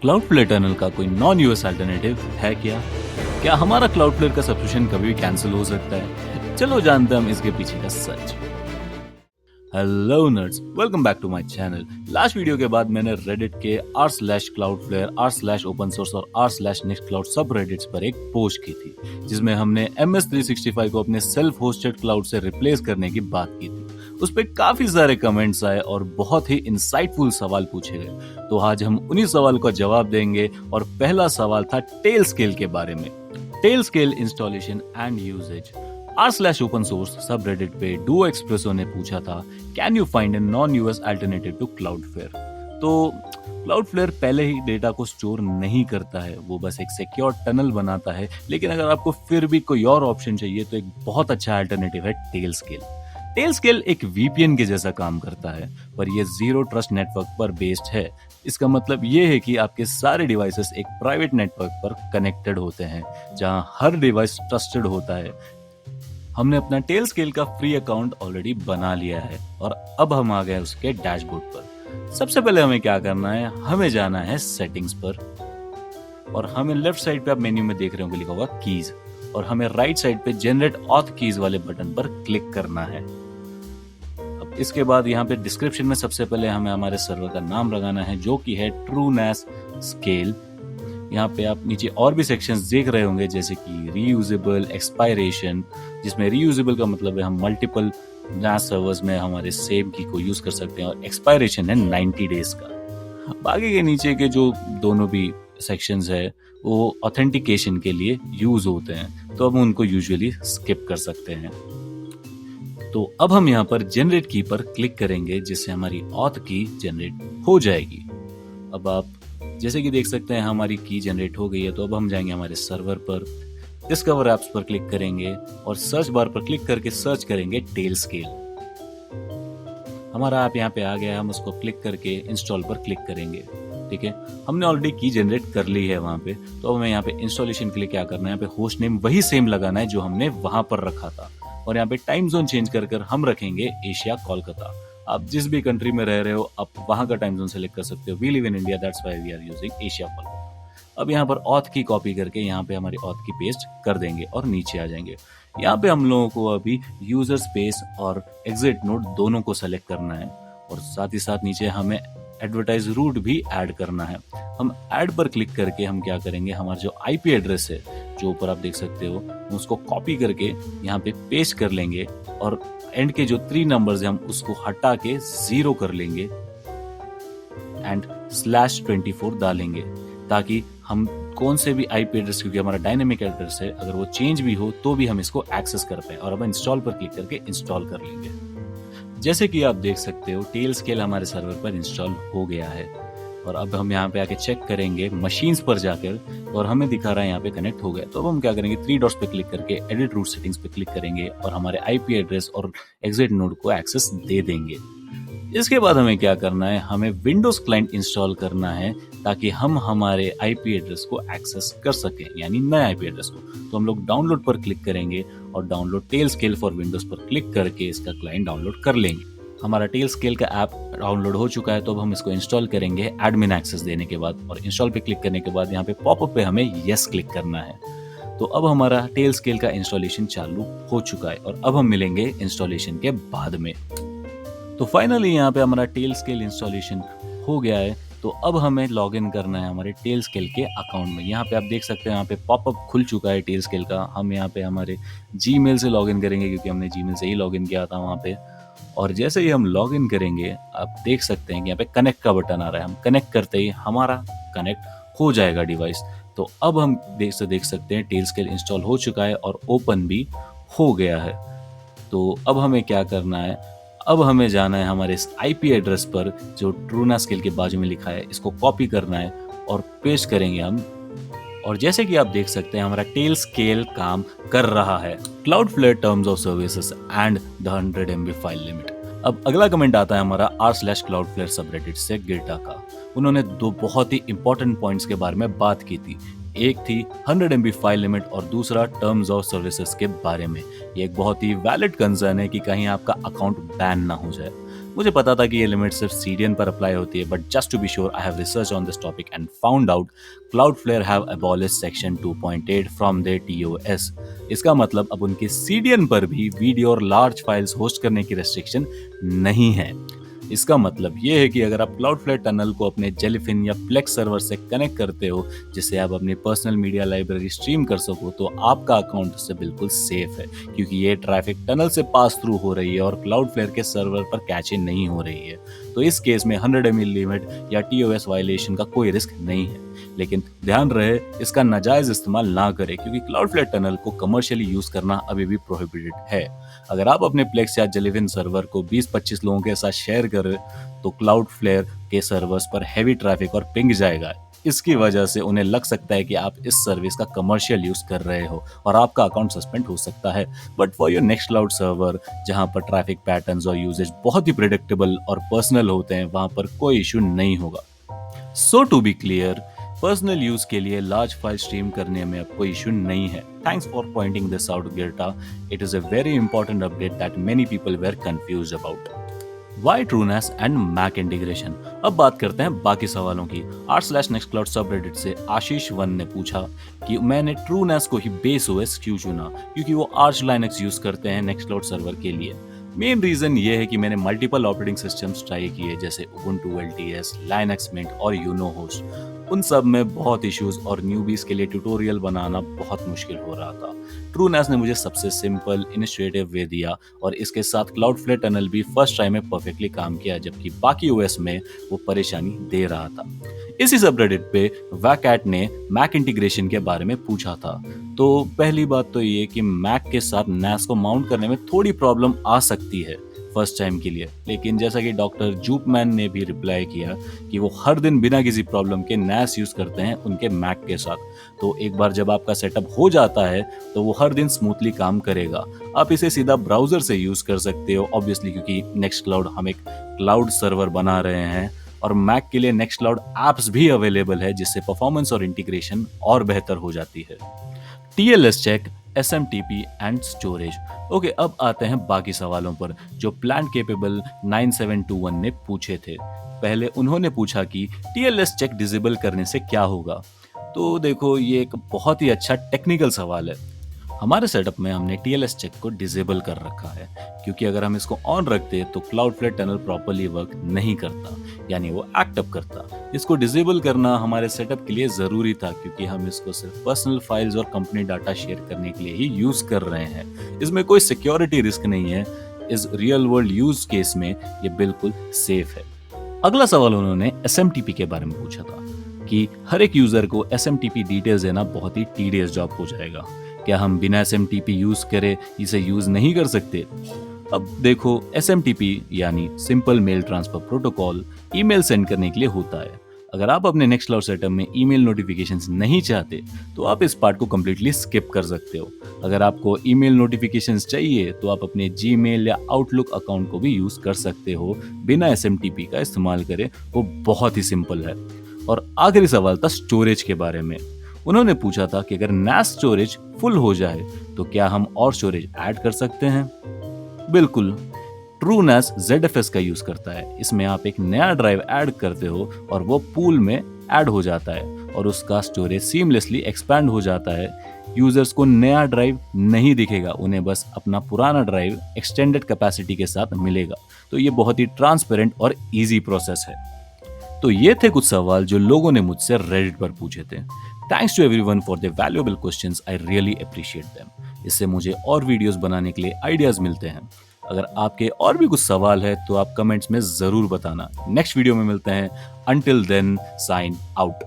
Cloudflare tunnel का कोई non US alternative है क्या? क्या हमारा क्लाउडफ्लेयर का सब्सक्रिप्शन कभी भी कैंसिल हो सकता है? चलो जानते हैं हम इसके पीछे का सच। Hello nerds, welcome back to my channel. Last video के बाद मैंने रेडिट के r/cloudflare, r/open source और r/nextcloud सब रेडिट्स पर एक पोस्ट की थी, जिसमें हमने MS365 को अपने सेल्फ होस्टेड क्लाउड से रिप्लेस करने की बात की थी। उस पर काफी सारे कमेंट्स आए और बहुत ही इंसाइटफुल सवाल पूछे गए। तो आज हम उन्हीं सवाल का जवाब देंगे और पहला सवाल था टेलस्केल के बारे में। Tailscale installation and usages. r/open source सब रेडिट पे डुओ एक्सप्रेसो ने पूछा था, can you find a non US alternative to Cloudflare? तो क्लाउडफ्लेयर पहले ही डेटा को स्टोर नहीं करता है, वो बस एक सिक्योर टनल बनाता है। लेकिन अगर आपको फिर भी कोई और ऑप्शन चाहिए तो एक बहुत अच्छा अल्टरनेटिव है टेलस्केल। टेलस्केल एक वीपीएन के जैसा काम करता है, पर ये जीरो ट्रस्ट नेटवर्क पर बेस्ड है। इसका मतलब ये है कि आपके सारे डिवाइसेस एक प्राइवेट नेटवर्क पर कनेक्टेड होते हैं, जहां हर डिवाइस ट्रस्टेड होता है। हमने अपना टेलस्केल का फ्री अकाउंट ऑलरेडी बना लिया है और अब हम आ गए उसके डैशबोर्ड पर। सबसे पहले हमें क्या करना है, हमें जाना है सेटिंग्स पर और हमें लेफ्ट साइड पे आप मेन्यू में देख रहे होंगे लिखा हुआ कीज, और हमें राइट साइड पे जनरेट ऑथ कीज वाले बटन पर क्लिक करना है। अब इसके बाद यहाँ पे डिस्क्रिप्शन में सबसे पहले हमें हमारे सर्वर का नाम लगाना है, जो कि है ट्रूनेस स्केल। यहाँ पे आप नीचे और भी सेक्शंस देख रहे होंगे, जैसे कि रीयूजेबल, एक्सपायरेशन, जिसमें रीयूजेबल का मतलब है हम मल्टीपल NAS सर्वर्स में हमारे सेम की को यूज कर सकते हैं, और एक्सपायरेशन है 90 डेज का। बाकी के नीचे के जो दोनों भी सेक्शंस है वो ऑथेंटिकेशन के लिए यूज होते हैं, तो हम उनको यूजुअली स्किप कर सकते हैं। तो अब हम यहाँ पर जनरेट की पर क्लिक करेंगे, जिससे हमारी ऑथ की जनरेट हो जाएगी। अब आप जैसे कि देख सकते हैं हमारी की जनरेट हो गई है। तो अब हम जाएंगे हमारे सर्वर पर, डिस्कवर एप्स पर क्लिक करेंगे और सर्च बार पर क्लिक करके सर्च करेंगे टेलस्केल। हमारा ऐप यहाँ पे आ गया है, हम उसको क्लिक करके इंस्टॉल पर क्लिक करेंगे। ठीक है, हमने ऑलरेडी की जनरेट कर ली है वहां पे। तो अब हमें यहाँ पे इंस्टॉलेशन के लिए क्या करना है, यहाँ पे होस्ट नेम वही सेम लगाना है जो हमने वहां पर रखा था, और यहाँ पे टाइम जोन चेंज कर हम रखेंगे एशिया कोलकाता। आप जिस भी कंट्री में रह रहे हो आप वहां का टाइम जोन सेलेक्ट कर सकते हो। We live in India, that's why we are using Asia Kolkata. अब यहाँ पर ऑथ की कॉपी करके यहाँ पे हमारी ऑथ की पेस्ट कर देंगे और नीचे आ जाएंगे। यहाँ पे हम लोगों को अभी यूजर स्पेस और एग्जिट नोड दोनों को सेलेक्ट करना है, और साथ ही साथ नीचे हमें एडवर्टाइज रूट भी ऐड करना है। हम ऐड पर क्लिक करके हम क्या करेंगे, हमारा जो आईपी एड्रेस है जो ऊपर आप देख सकते हो, उसको कॉपी करके यहाँ पे पेस्ट कर लेंगे, और एंड के जो 3 नंबर्स है हम उसको हटा के 0 कर लेंगे एंड /24 डालेंगे, ताकि हम कौन से भी आईपी एड्रेस, क्योंकि हमारा डायनेमिक एड्रेस है, अगर वो चेंज भी हो तो भी हम इसको एक्सेस कर पाए। और अब इंस्टॉल पर क्लिक करके इंस्टॉल कर लेंगे। जैसे कि आप देख सकते हो टेलस्केल हमारे सर्वर पर इंस्टॉल हो गया है, और अब हम यहाँ पे आके चेक करेंगे मशीन्स पर जाकर, और हमें दिखा रहा है यहाँ पे कनेक्ट हो गया। तो अब हम क्या करेंगे, 3 डॉट्स पे क्लिक करके एडिट रूट सेटिंग्स पे क्लिक करेंगे और हमारे आईपी एड्रेस और एग्जिट नोड को एक्सेस दे देंगे। इसके बाद हमें क्या करना है, हमें विंडोज क्लाइंट इंस्टॉल करना है, ताकि हम हमारे आईपी एड्रेस को एक्सेस कर सकें, यानी नए आईपी एड्रेस को। तो हम लोग डाउनलोड पर क्लिक करेंगे और डाउनलोड टेलस्केल फॉर विंडोज पर क्लिक करके इसका क्लाइंट डाउनलोड कर लेंगे। हमारा टेलस्केल का ऐप डाउनलोड हो चुका है, तो अब हम इसको इंस्टॉल करेंगे एडमिन एक्सेस देने के बाद, और इंस्टॉल पे क्लिक करने के बाद यहाँ पे पॉपअप पे हमें यस क्लिक करना है। तो अब हमारा टेलस्केल का इंस्टॉलेशन चालू हो चुका है, और अब हम मिलेंगे इंस्टॉलेशन के बाद में। तो फाइनली यहाँ पे हमारा टेलस्केल इंस्टॉलेशन हो गया है। तो अब हमें लॉग इन करना है हमारे टेलस्केल के अकाउंट में। यहाँ पे आप देख सकते हैं यहाँ पे पॉपअप खुल चुका है टेलस्केल का। हम यहाँ पे हमारे जीमेल से लॉग इन करेंगे, क्योंकि हमने जीमेल से ही लॉग इन किया था वहाँ पे। और जैसे ही हम लॉग इन करेंगे आप देख सकते हैं कि यहाँ पे कनेक्ट का बटन आ रहा है। हम कनेक्ट करते ही हमारा कनेक्ट हो जाएगा डिवाइस। तो अब हम देख सकते हैं टेलस्केल इंस्टॉल हो चुका है और ओपन भी हो गया है। तो अब हमें क्या करना है, अब हमें जाना है हमारे इस आईपी एड्रेस पर जो ट्रूनेस्केल के बाजू में लिखा है, इसको कॉपी करना है और पेस्ट करेंगे हम। और जैसे कि आप देख सकते हैं हमारा टेलस्केल काम कर रहा है। Cloudflare terms of services and the 100 MB file limit. अब अगला कमेंट आता है हमारा r/cloudflare सबरेडिट से गिरटा का। उन्होंने 2 बहुत ही इंपॉर्टेंट पॉइंट्स के बारे में बात की थी। एक थी 100 MB फाइल लिमिट और दूसरा टर्म्स ऑफ सर्विसेज के बारे में। ये एक बहुत ही वैलिड कंसर्न है कि कहीं आपका अकाउंट बैन ना हो जाए। मुझे पता था कि ये लिमिट सिर्फ सीडीएन पर अप्लाई होती है, but just to be sure I have research on this topic and found out Cloudflare have abolished section 2.8 from their TOS. इसका मतलब अब उनके सीडीएन पर भी वीडियो और लार्ज फाइल्स होस्ट करने की रेस्ट्रिक्शन नहीं है। इसका मतलब ये है कि अगर आप क्लाउडफ्लेयर टनल को अपने जेलीफिन या फ्लेक्स सर्वर से कनेक्ट करते हो, जिससे आप अपनी पर्सनल मीडिया लाइब्रेरी स्ट्रीम कर सको, तो आपका अकाउंट उससे बिल्कुल सेफ है, क्योंकि ये ट्रैफिक टनल से पास थ्रू हो रही है और क्लाउडफ्लेयर के सर्वर पर कैच इन नहीं हो रही है। तो इस केस में 100 ml लिमिट या टीओएस वायलेशन का कोई रिस्क नहीं है। लेकिन ध्यान रहे, इसका नाजायज इस्तेमाल ना करें, क्योंकि क्लाउडफ्लेयर टनल को कमर्शियली यूज करना अभी भी प्रोहिबिटेड है। अगर आप अपने प्लेक्स या जेलीफिन सर्वर को 20-25 लोगों के साथ शेयर करें, तो क्लाउडफ्लेयर के सर्वर्स पर हैवी ट्रैफिक और पिंग जाएगा। इसकी वजह से उन्हें लग सकता है कि आप इस सर्विस का कमर्शियल यूज कर रहे हो और आपका अकाउंट सस्पेंड हो सकता है। But for your next cloud server, जहां पर ट्रैफिक पैटर्न्स और यूजेज बहुत ही प्रेडिक्टेबल और पर्सनल होते हैं, वहां पर कोई इशू नहीं होगा। So to be clear, personal use के लिए लार्ज फाइल स्ट्रीम करने में अब कोई इशू नहीं है। Thanks for pointing this out, गिरटा। It is a very important update that many people were confused about. Why TrueNAS and Mac integration? अब बात करते हैं बाकी सवालों की। r/nextcloud सबरेडिट से आशीष वन ने पूछा कि मैंने TrueNAS को ही बेस ओएस क्यों चुना, क्योंकि वो आर्च लाइनक्स यूज करते हैं नेक्स्टक्लाउड सर्वर के लिए। मेन रीजन ये है कि मैंने मल्टीपल ऑपरेटिंग सिस्टम्स ट्राई किए, जैसे Ubuntu LTS, Linux Mint और यूनो होस्ट। उन सब में बहुत इश्यूज और न्यूबीज के लिए ट्यूटोरियल बनाना बहुत मुश्किल हो रहा था। TrueNAS ने मुझे सबसे सिंपल इनिशिएटिव वे दिया और इसके साथ क्लाउडफ्लेयर टनल भी फर्स्ट ट्राई में परफेक्टली काम किया, जबकि बाकी ओएस में वो परेशानी दे रहा था। इसी सबरेडिट पे वैकैट ने मैक इंटीग्रेशन के बारे में पूछा था। तो पहली बात तो ये कि मैक के साथ NAS को माउंट करने में थोड़ी प्रॉब्लम आ सकती है फर्स्ट टाइम के लिए, लेकिन जैसा कि डॉक्टर जूपमैन ने भी रिप्लाई किया कि वो हर दिन बिना किसी प्रॉब्लम के NAS यूज करते हैं उनके मैक के साथ। तो एक बार जब आपका सेटअप हो जाता है तो वो हर दिन स्मूथली काम करेगा। आप इसे सीधा ब्राउजर से यूज कर सकते हो, ऑब्वियसली, क्योंकि नेक्स्टक्लाउड हम एक क्लाउड सर्वर बना रहे हैं और मैक के लिए नेक्स्टक्लाउड एप्स भी अवेलेबल है, जिससे परफॉर्मेंस और इंटीग्रेशन और बेहतर हो जाती है। TLS check, SMTP and storage. Okay, अब आते हैं बाकी सवालों पर जो प्लांट केपेबल 9721 ने पूछे थे। पहले उन्होंने पूछा कि TLS चेक डिसेबल करने से क्या होगा। तो देखो, ये एक बहुत ही अच्छा टेक्निकल सवाल है। हमारे सेटअप में हमने TLS चेक को डिसेबल कर रखा है, क्योंकि अगर हम इसको ऑन रखते तो क्लाउडफ्लेयर टनल प्रॉपर्ली वर्क नहीं करता, यानी वो एक्ट अप करता। इसको डिसेबल करना हमारे सेटअप के लिए जरूरी था, क्योंकि हम इसको सिर्फ पर्सनल फाइल्स और कंपनी डाटा शेयर करने के लिए ही यूज कर रहे हैं। इसमें कोई सिक्योरिटी रिस्क नहीं है। इस रियल वर्ल्ड यूज केस में ये बिल्कुल सेफ है। अगला सवाल उन्होंने SMTP के बारे में पूछा था कि हर एक यूजर को SMTP डिटेल्स देना बहुत ही टीडियस जॉब हो जाएगा। क्या हम बिना SMTP यूज करे इसे यूज नहीं कर सकते? अब देखो, SMTP यानी simple mail transfer protocol email send करने के लिए होता है। अगर आप अपने नेक्स्टक्लाउड सेटअप में ईमेल नोटिफिकेशंस नहीं चाहते तो आप इस पार्ट को कंप्लीटली स्किप कर सकते हो। अगर आपको ईमेल नोटिफिकेशंस चाहिए तो आप अपने जीमेल या आउटलुक अकाउंट को भी यूज कर सकते हो बिना SMTP का इस्तेमाल करे। वो बहुत ही सिंपल है। और आखिरी सवाल था स्टोरेज के बारे में। उन्होंने पूछा था कि अगर NAS स्टोरेज फुल हो जाए तो क्या हम और स्टोरेज ऐड कर सकते हैं? बिल्कुल, TrueNAS ZFS का यूज करता है। इसमें आप एक नया ड्राइव ऐड करते हो और वो पूल में ऐड हो जाता है और उसका स्टोरेज सीमलेसली एक्सपैंड हो जाता है। यूजर्स को नया ड्राइव नहीं दिखेगा, उन्हें बस अपना पुराना ड्राइव एक्सटेंडेड कैपेसिटी के साथ मिलेगा। तो ये बहुत ही ट्रांसपेरेंट और इजी प्रोसेस है। तो ये थे कुछ सवाल जो लोगों ने मुझसे रेडिट पर पूछे थे। Thanks to everyone for the valuable questions, I really appreciate them. इससे मुझे और वीडियोस बनाने के लिए आइडियाज मिलते हैं। अगर आपके और भी कुछ सवाल है तो आप कमेंट्स में जरूर बताना। नेक्स्ट वीडियो में मिलते हैं। Until then, sign out.